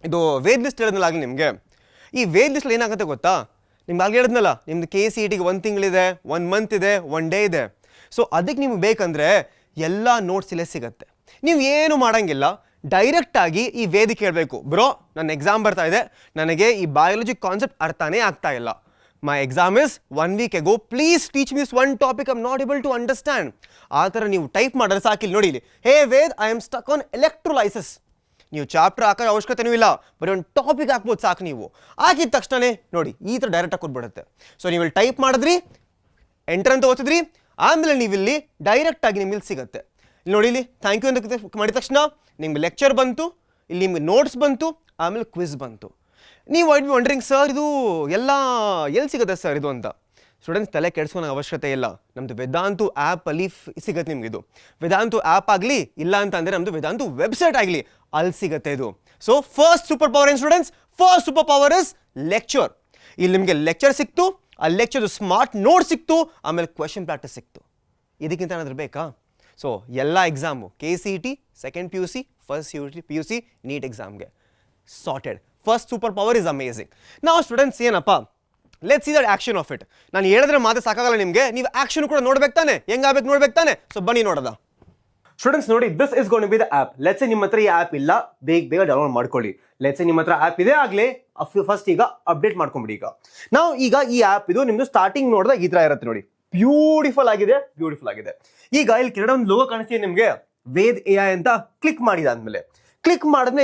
ಇದು ವೇದ್ ಲಿಸ್ಟ್ ಹೇಳಿದ್ನಲ್ಲ ಆಗಲಿ ನಿಮಗೆ. ಈ ವೇದ್ ಲಿಸ್ಟ್ ಏನಾಗುತ್ತೆ ಗೊತ್ತಾ, ನಿಮ್ಗೆ ಆಗಲಿ ಹೇಳಿದ್ನಲ್ಲ, ನಿಮ್ದು KCETಗೆ 1 ತಿಂಗಳಿದೆ, 1 ಮಂತ್ ಇದೆ, 1 ಡೇ ಇದೆ. ಸೊ ಅದಕ್ಕೆ ನಿಮ್ಗೆ ಬೇಕಂದರೆ ಎಲ್ಲ ನೋಟ್ಸ್ ಇಲ್ಲೇ ಸಿಗುತ್ತೆ. ನೀವು ಏನು ಮಾಡೋಂಗಿಲ್ಲ, ಡೈರೆಕ್ಟಾಗಿ ಈ ವೇದಿಕೆ ಹೇಳಬೇಕು, ಬ್ರೋ ನನ್ನ ಎಕ್ಸಾಮ್ ಬರ್ತಾ ಇದೆ, ನನಗೆ ಈ ಬಯಾಲಜಿ ಕಾನ್ಸೆಪ್ಟ್ ಅರ್ಥನೇ ಆಗ್ತಾ ಇಲ್ಲ, my exam is 1 week ago, please teach me's 1 topic, I am not able to understand. ಆ ಥರ ನೀವು ಟೈಪ್ ಮಾಡಿದ್ರೆ ಸಾಕಿಲ್ಲ. ನೋಡಿ ಇಲ್ಲಿ, hey Ved, I am stuck on electrolysis. ನೀವು ಚಾಪ್ಟರ್ ಹಾಕೋ ಅವಶ್ಯಕತೆನೂ ಇಲ್ಲ, ಬರೀ ಒಂದು ಟಾಪಿಕ್ ಹಾಕ್ಬೋದು ಸಾಕು. ನೀವು ಹಾಕಿದ ತಕ್ಷಣ ನೋಡಿ ಈ ಥರ ಡೈರೆಕ್ಟಾಗಿ ಕೊಟ್ಬಿಡುತ್ತೆ. ಸೊ ನೀವು ಇಲ್ಲಿ ಟೈಪ್ ಮಾಡಿದ್ರಿ, ಎಂಟರ್ ಅಂತ ಓದಿದ್ರಿ, ಆಮೇಲೆ ನೀವು ಇಲ್ಲಿ ಡೈರೆಕ್ಟಾಗಿ ನಿಮ್ಗೆ ಇಲ್ಲಿ ಸಿಗುತ್ತೆ. ಇಲ್ಲಿ ನೋಡಿ, ಇಲ್ಲಿ ಥ್ಯಾಂಕ್ ಯು ಅಂತ ಮಾಡಿದ ತಕ್ಷಣ ನಿಮ್ಗೆ ಲೆಕ್ಚರ್ ಬಂತು, ಇಲ್ಲಿ ನಿಮ್ಗೆ ನೋಟ್ಸ್ ಬಂತು, ಆಮೇಲೆ ಕ್ವಿಜ್ ಬಂತು. ನೀವು ಐ ಬಿ ವಂಡರಿಂಗ್ ಸರ್ ಇದು ಎಲ್ಲ ಎಲ್ಲಿ ಸಿಗುತ್ತೆ ಸರ್ ಇದು ಅಂತ. ಸ್ಟೂಡೆಂಟ್ಸ್ ತಲೆ ಕೆಡಿಸ್ಕೊಳೋ ಅವಶ್ಯಕತೆ ಇಲ್ಲ. ನಮ್ಮದು ವೇದಾಂತು ಆ್ಯಪಲ್ಲಿ ಸಿಗುತ್ತೆ ನಿಮ್ಗೆ. ಇದು ವೇದಾಂತು ಆ್ಯಪ್ ಆಗಲಿ, ಇಲ್ಲ ಅಂತ ಅಂದರೆ ನಮ್ಮದು ವೇದಾಂತು ವೆಬ್ಸೈಟ್ ಆಗಲಿ, ಅಲ್ಲಿ ಸಿಗುತ್ತೆ ಇದು. ಸೊ ಫಸ್ಟ್ ಸೂಪರ್ ಪವರ್ ಏನು students? First super power is lecture. ಇಲ್ಲಿ ನಿಮಗೆ ಲೆಕ್ಚರ್ ಸಿಕ್ತು, ಆ ಲೆಕ್ಚರ್ ಸ್ಮಾರ್ಟ್ ನೋಟ್ ಸಿಕ್ತು, ಆಮೇಲೆ ಕ್ವೆಶನ್ ಪ್ರಾಕ್ಟೀಸ್ ಸಿಕ್ತು. ಇದಕ್ಕಿಂತ ಏನಾದರೂ ಬೇಕಾ? ಸೊ ಎಲ್ಲ exam KCET, second PUC, first PUC, NEET ಎಕ್ಸಾಮ್ಗೆ started. First super power is amazing. ನಾವು ಸ್ಟೂಡೆಂಟ್ಸ್ ಏನಪ್ಪ, let's see that action of it. ನಾನು ಹೇಳಿದ್ರೆ ಮಾತ್ರ ಸಾಕಾಗಲ್ಲ ನಿಮಗೆ, ನೀವು ಆ್ಯಕ್ಷನ್ ಕೂಡ ನೋಡ್ಬೇಕು ತಾನೆ, ಹೆಂಗಾಗಬೇಕು ನೋಡ್ಬೇಕು ತಾನೆ. ಸೊ ಬನ್ನಿ ನೋಡೋದ. ಸ್ಟೂಡೆಂಟ್ಸ್ ನೋಡಿ, this is going to be the app. Let's ನಿಮ್ಮ ಹತ್ರ ಈ ಆ್ಯಪ್ ಇಲ್ಲ, ಬೇಗ ಡೌನ್ಲೋಡ್ ಮಾಡ್ಕೊಳ್ಳಿ. ಲೆಟ್ಸ್ ನಿಮ್ಮ ಹತ್ರ ಆ್ಯಪ್ ಇದೆ ಆಗಲೇ, ಫಸ್ಟ್ ಈಗ ಅಪ್ಡೇಟ್ ಮಾಡ್ಕೊಂಬಿಡಿ. ಈಗ ಈ ಆ್ಯಪ್ ಇದು ನಿಮ್ಮದು ಸ್ಟಾರ್ಟಿಂಗ್ ನೋಡಿದಾಗ ಈ ಥರ ಇರುತ್ತೆ ನೋಡಿ, ಬ್ಯೂಟಿಫುಲ್ ಆಗಿದೆ. ಈಗ ಇಲ್ಲಿ ಕೆಳಗಡೆ ಒಂದು ಲೋಗೋ ಕಾಣಿಸ್ತೀವಿ ನಿಮಗೆ, ವೇದ್ AI ಅಂತ. ಕ್ಲಿಕ್ ಮಾಡಿದಾದ್ಮೇಲೆ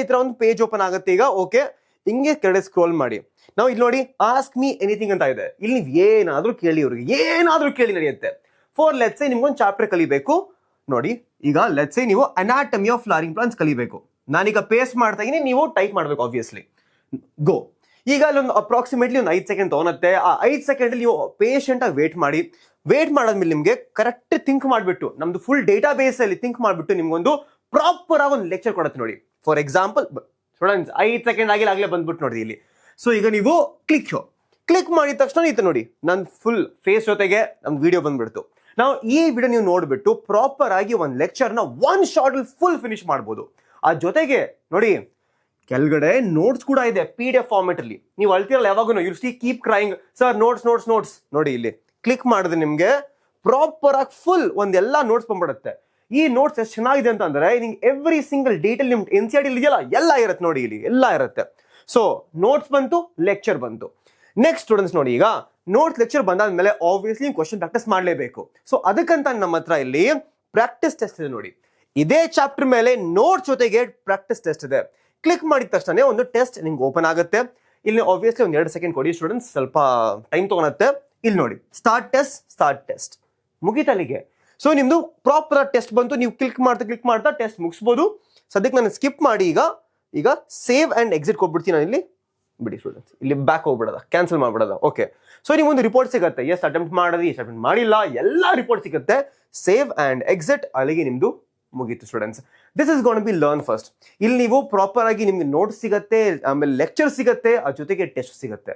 ಈ ಥರ ಒಂದು ಪೇಜ್ ಓಪನ್ ಆಗುತ್ತೆ. ಈಗ ಓಕೆ, ಹಿಂಗೆ ಕೆಳಗಡೆ ಸ್ಕ್ರೋಲ್ ಮಾಡಿ. ನಾವು ಇಲ್ಲಿ ನೋಡಿ, ಆಸ್ಕ್ ಮೀ ಎನಿಥಿಂಗ್ ಅಂತ ಇದೆ. ಇಲ್ಲಿ ನೀವು ಏನಾದರೂ ಕೇಳಿ, ಅವ್ರಿಗೆ ಏನಾದರೂ ಕೇಳಿ ನಡೆಯುತ್ತೆ. ಫಾರ್ ಲೆಟ್ಸ್ ಸೇ ನಿಮ್ಗೊಂದು ಚಾಪ್ಟರ್ ಕಲಿಬೇಕು ನೋಡಿ. ಈಗ ಲೆಟ್ಸ್ ಸೇ ನೀವು ಅನಾಟಮಿ ಆಫ್ ಫ್ಲವರಿಂಗ್ ಪ್ಲಾಂಟ್ಸ್ ಕಲಿಬೇಕು. ನಾನೀಗ ಪೇಸ್ಟ್ ಮಾಡ್ತಾ ಇದೀನಿ, ನೀವು ಟೈಪ್ ಮಾಡಬೇಕು ಆಬ್ವಿಯಸ್ಲಿ. ಗೋ. ಈಗ ಅಲ್ಲೊಂದು ಅಪ್ರಾಕ್ಸಿಮೇಟ್ಲಿ ಒಂದು 5 ಸೆಕೆಂಡ್ ತೊಗೊಳುತ್ತೆ. ಆ 5 ಸೆಕೆಂಡ್ ನೀವು ಪೇಷಂಟಾಗಿ ವೇಟ್ ಮಾಡಾದ್ಮೇಲೆ ನಿಮಗೆ ಕರೆಕ್ಟ್ ಥಿಂಕ್ ಮಾಡಿಬಿಟ್ಟು, ನಮ್ದು ಫುಲ್ ಡೇಟಾ ಬೇಸ್ ಅಲ್ಲಿ ಥಿಂಕ್ ಮಾಡಿಬಿಟ್ಟು ನಿಮ್ಗೊಂದು ಪ್ರಾಪರ್ ಆಗಿ ಒಂದು ಲೆಕ್ಚರ್ ಕೊಡುತ್ತೆ ನೋಡಿ. ಫಾರ್ ಎಕ್ಸಾಂಪಲ್ ಸ್ಟೂಡೆಂಟ್ಸ್ 5 ಸೆಕೆಂಡ್ ಆಗಲೇ ಬಂದ್ಬಿಟ್ಟು ನೋಡಿ ಇಲ್ಲಿ. ಸೊ ಈಗ ನೀವು ಕ್ಲಿಕ್ ಮಾಡಿದ ತಕ್ಷಣ ಇತ್ತು ನೋಡಿ, ನನ್ನ ಫುಲ್ ಫೇಸ್ ಜೊತೆಗೆ ನಮ್ ವಿಡಿಯೋ ಬಂದ್ಬಿಡ್ತು. ನಾವು ಈ ವಿಡಿಯೋ ನೀವು ನೋಡ್ಬಿಟ್ಟು ಪ್ರಾಪರ್ ಆಗಿ ಒಂದು ಲೆಕ್ಚರ್ನ 1 ಶಾರ್ಟ್ ಅಲ್ಲಿ ಫುಲ್ ಫಿನಿಶ್ ಮಾಡ್ಬೋದು. ಆ ಜೊತೆಗೆ ನೋಡಿ, ಕೆಳಗಡೆ ನೋಟ್ಸ್ ಕೂಡ ಇದೆ PDF ಫಾರ್ಮೆಟ್ ಅಲ್ಲಿ. ನೀವು ಅಳ್ತಿರಲ್ಲ ಯಾವಾಗೂ, U C keep crying sir notes ನೋಡಿ. ಇಲ್ಲಿ ಕ್ಲಿಕ್ ಮಾಡಿದ್ರೆ ನಿಮ್ಗೆ ಪ್ರಾಪರ್ ಆಗಿ ಫುಲ್ ಒಂದೆಲ್ಲ ನೋಟ್ಸ್ ಬಂದ್ಬಿಡುತ್ತೆ. ಈ ನೋಟ್ಸ್ ಎಷ್ಟು ಚೆನ್ನಾಗಿದೆ ಅಂತಂದ್ರೆ, ನಿಮ್ಗೆ ಎವ್ರಿ ಸಿಂಗಲ್ ಡೀಟೇಲ್ ನಿಮ್ಗೆ NCERT ಇದೆಯಲ್ಲ ಎಲ್ಲ ಇರುತ್ತೆ ನೋಡಿ, ಇಲ್ಲಿ ಎಲ್ಲ ಇರುತ್ತೆ. ಸೊ ನೋಟ್ಸ್ ಬಂತು, ಲೆಕ್ಚರ್ ಬಂತು. ನೆಕ್ಸ್ಟ್ ಸ್ಟೂಡೆಂಟ್ಸ್ ನೋಡಿ, ಈಗ ನೋಟ್ಸ್ ಲೆಕ್ಚರ್ ಬಂದಾದ್ಮೇಲೆ ಆಬ್ವಿಯಸ್ಲಿ ಕ್ವಶನ್ ಪ್ರಾಕ್ಟೀಸ್ ಮಾಡಲೇಬೇಕು. ಸೊ ಅದಕ್ಕಂತ ನಮ್ಮ ಹತ್ರ ಇಲ್ಲಿ ಪ್ರಾಕ್ಟೀಸ್ ಟೆಸ್ಟ್ ಇದೆ ನೋಡಿ. ಇದೇ ಚಾಪ್ಟರ್ ಮೇಲೆ ನೋಟ್ಸ್ ಜೊತೆಗೆ ಪ್ರಾಕ್ಟೀಸ್ ಟೆಸ್ಟ್ ಇದೆ. ಕ್ಲಿಕ್ ಮಾಡಿದ ತಕ್ಷಣ ಒಂದು ಟೆಸ್ಟ್ ನಿಮ್ಗೆ ಓಪನ್ ಆಗುತ್ತೆ. ಇಲ್ಲಿ ಆಬ್ವಿಯಸ್ಲಿ ಒಂದು 2 ಸೆಕೆಂಡ್ ಕೊಡಿ ಸ್ಟೂಡೆಂಟ್ಸ್, ಸ್ವಲ್ಪ ಟೈಮ್ ತಗೊಳುತ್ತೆ. ಇಲ್ಲಿ ನೋಡಿ, ಸ್ಟಾರ್ಟ್ ಟೆಸ್ಟ್ ಮುಗಿತಲ್ಲಿಗೆ. ಸೊ ನಿಮ್ದು ಪ್ರಾಪರ್ ಟೆಸ್ಟ್ ಬಂತು. ನೀವು ಕ್ಲಿಕ್ ಮಾಡ್ತಾ ಟೆಸ್ಟ್ ಮುಗಿಸ್ಬೋದು. ಸದ್ಯಕ್ಕೆ ನಾನು ಸ್ಕಿಪ್ ಮಾಡಿ ಈಗ ಸೇವ್ ಅಂಡ್ ಎಕ್ಸಿಟ್ ಕೊಟ್ಬಿಡ್ತೀನಿ. ನಾನು ಇಲ್ಲಿ ಬಿಡಿ ಸ್ಟೂಡೆಂಟ್ಸ್, ಇಲ್ಲಿ ಬ್ಯಾಕ್ ಹೋಗ್ಬಿಡೋದ, ಕ್ಯಾನ್ಸಲ್ ಮಾಡ್ಬಿಡೋದ. ಓಕೆ, ಸೊ ನಿಮ್ಗೊಂದು ರಿಪೋರ್ಟ್ ಸಿಗುತ್ತೆ. ಎಸ್ ಅಟೆಂಪ್ಟ್ ಮಾಡಿದ್ರಿ, ಎಷ್ಟು ಅಟೆಂಪ್ಟ್ ಮಾಡಿಲ್ಲ, ಎಲ್ಲ ರಿಪೋರ್ಟ್ ಸಿಗುತ್ತೆ. ಸೇವ್ ಅಂಡ್ ಎಕ್ಸಿಟ್, ಅಲ್ಲಿಗೆ ನಿಮ್ದು ಮುಗೀತು students. This is gonna be learn first. ಇಲ್ಲಿ ನೀವು ಪ್ರಾಪರ್ ಆಗಿ ನಿಮ್ಗೆ ನೋಟ್ಸ್ ಸಿಗುತ್ತೆ, ಆಮೇಲೆ ಲೆಕ್ಚರ್ ಸಿಗುತ್ತೆ, ಆ ಜೊತೆಗೆ ಟೆಸ್ಟ್ ಸಿಗುತ್ತೆ.